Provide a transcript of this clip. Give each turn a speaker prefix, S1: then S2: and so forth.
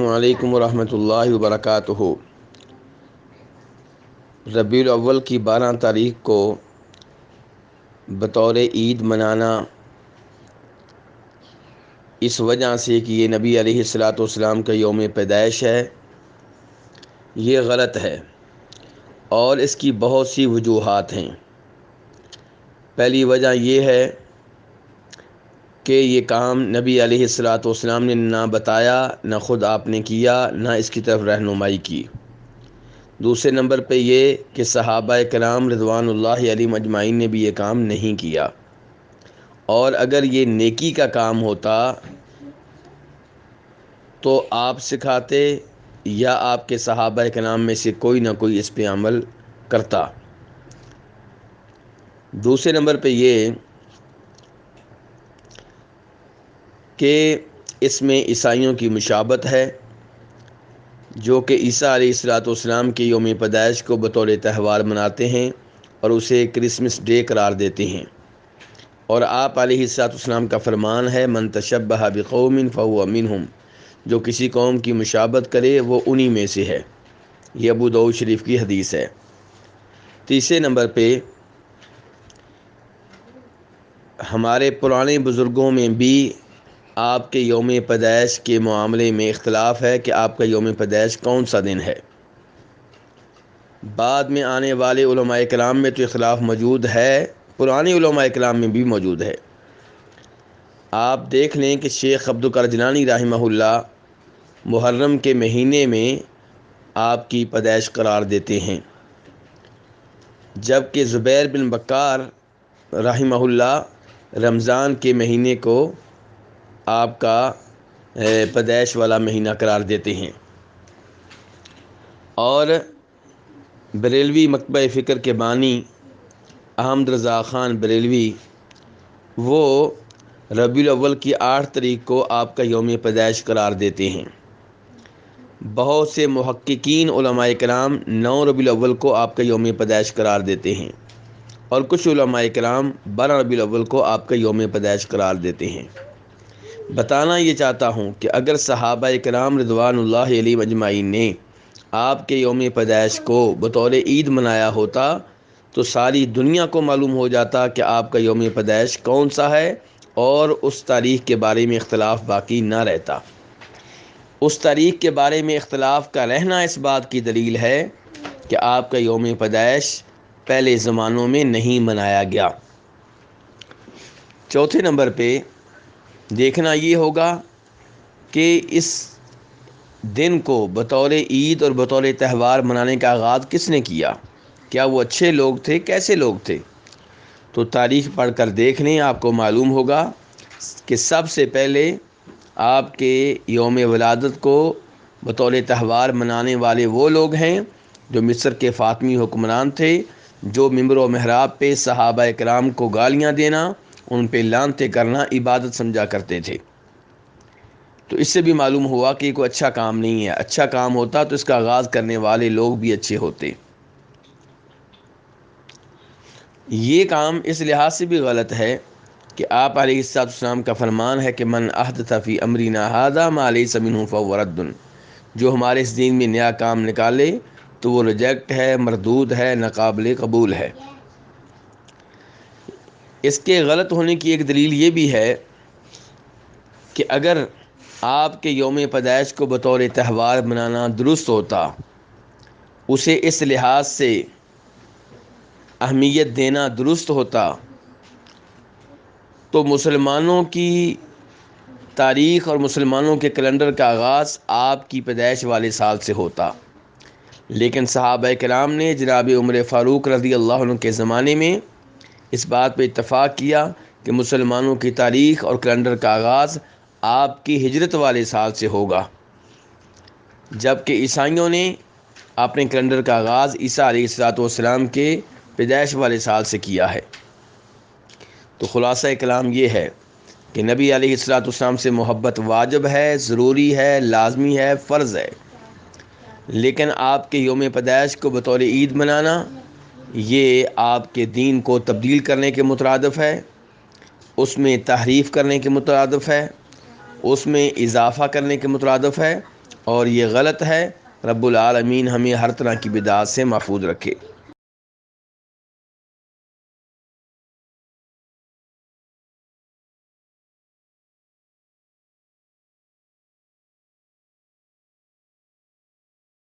S1: علیکم ورحمۃ اللہ وبرکاتہ۔ ربیع الاول کی 12 تاریخ کو بطور عید منانا اس وجہ سے کہ یہ نبی علیہ الصلاۃ والسلام کا یوم پیدائش ہے، یہ غلط ہے اور اس کی بہت سی وجوہات ہیں۔ پہلی وجہ یہ ہے کہ یہ کام نبی علیہ الصلاۃ والسلام نے نہ بتایا، نہ خود آپ نے کیا، نہ اس کی طرف رہنمائی کی۔ دوسرے نمبر پہ یہ کہ صحابہ کرام رضوان اللہ علیہم اجمعین نے بھی یہ کام نہیں کیا، اور اگر یہ نیکی کا کام ہوتا تو آپ سکھاتے یا آپ کے صحابہ کرام میں سے کوئی نہ کوئی اس پہ عمل کرتا۔ دوسرے نمبر پہ یہ کہ اس میں عیسائیوں کی مشابہت ہے، جو کہ عیسیٰ علیہ الصلاۃ والسلام کے یوم پیدائش کو بطور تہوار مناتے ہیں اور اسے کرسمس ڈے قرار دیتے ہیں، اور آپ علیہ الصلاۃ والسلام کا فرمان ہے من تشبہ بقوم فہو منہم، جو کسی قوم کی مشابہت کرے وہ انہی میں سے ہے۔ یہ ابو داؤد شریف کی حدیث ہے۔ تیسرے نمبر پہ ہمارے پرانے بزرگوں میں بھی آپ کے یوم پیدائش کے معاملے میں اختلاف ہے کہ آپ کا یوم پیدائش کون سا دن ہے۔ بعد میں آنے والے علماء کرام میں تو اختلاف موجود ہے، پرانے علماء کرام میں بھی موجود ہے۔ آپ دیکھ لیں کہ شیخ عبدالقادر جیلانی رحمہ اللہ محرم کے مہینے میں آپ کی پیدائش قرار دیتے ہیں، جبکہ زبیر بن بکار رحمہ اللہ رمضان کے مہینے کو آپ کا پیدائش والا مہینہ قرار دیتے ہیں۔ اور بریلوی مکتبہ فکر کے بانی احمد رضا خان بریلوی وہ ربیع الاول کی 8 تاریخ کو آپ کا یوم پیدائش قرار دیتے ہیں۔ بہت سے محققین علماء کرام 9 ربیع الاول کو آپ کا یوم پیدائش قرار دیتے ہیں، اور کچھ علماء کرام 12 ربیع الاول کو آپ کا یوم پیدائش قرار دیتے ہیں۔ بتانا یہ چاہتا ہوں کہ اگر صحابہ کرام رضوان اللہ علیہم اجمعین نے آپ کے یوم پیدائش کو بطور عید منایا ہوتا تو ساری دنیا کو معلوم ہو جاتا کہ آپ کا یوم پیدائش کون سا ہے، اور اس تاریخ کے بارے میں اختلاف باقی نہ رہتا۔ اس تاریخ کے بارے میں اختلاف کا رہنا اس بات کی دلیل ہے کہ آپ کا یوم پیدائش پہلے زمانوں میں نہیں منایا گیا۔ چوتھے نمبر پہ دیکھنا یہ ہوگا کہ اس دن کو بطور عید اور بطور تہوار منانے کا آغاز کس نے کیا؟ کیا وہ اچھے لوگ تھے؟ کیسے لوگ تھے؟ تو تاریخ پڑھ کر دیکھ لیں، آپ کو معلوم ہوگا کہ سب سے پہلے آپ کے یوم ولادت کو بطور تہوار منانے والے وہ لوگ ہیں جو مصر کے فاطمی حکمران تھے، جو ممبر و محراب پہ صحابہ کرام کو گالیاں دینا، ان پہ لعنتیں کرنا عبادت سمجھا کرتے تھے۔ تو اس سے بھی معلوم ہوا کہ یہ کوئی اچھا کام نہیں ہے۔ اچھا کام ہوتا تو اس کا آغاز کرنے والے لوگ بھی اچھے ہوتے۔ یہ کام اس لحاظ سے بھی غلط ہے کہ آپ علیہ السلام کا فرمان ہے کہ من احدث فی امرنا ھذا ما لیس منہ فہو رد، جو ہمارے اس دین میں نیا کام نکالے تو وہ ریجیکٹ ہے، مردود ہے، ناقابل قبول ہے۔ اس کے غلط ہونے کی ایک دلیل یہ بھی ہے کہ اگر آپ کے یوم پیدائش کو بطور تہوار منانا درست ہوتا، اسے اس لحاظ سے اہمیت دینا درست ہوتا، تو مسلمانوں کی تاریخ اور مسلمانوں کے کیلنڈر کا آغاز آپ کی پیدائش والے سال سے ہوتا۔ لیکن صحابہ کرام نے جناب عمر فاروق رضی اللہ عنہ کے زمانے میں اس بات پہ اتفاق کیا کہ مسلمانوں کی تاریخ اور کیلنڈر کا آغاز آپ کی ہجرت والے سال سے ہوگا، جبکہ عیسائیوں نے اپنے کیلنڈر کا آغاز عیسیٰ علیہ الصلوۃ والسلام کے پیدائش والے سال سے کیا ہے۔ تو خلاصہ کلام یہ ہے کہ نبی علیہ الصلوۃ والسلام سے محبت واجب ہے، ضروری ہے، لازمی ہے، فرض ہے، لیکن آپ کے یوم پیدائش کو بطور عید منانا یہ آپ کے دین کو تبدیل کرنے کے مترادف ہے، اس میں تحریف کرنے کے مترادف ہے، اس میں اضافہ کرنے کے مترادف ہے، اور یہ غلط ہے۔ رب العالمین ہمیں ہر طرح کی بدعات سے محفوظ رکھے۔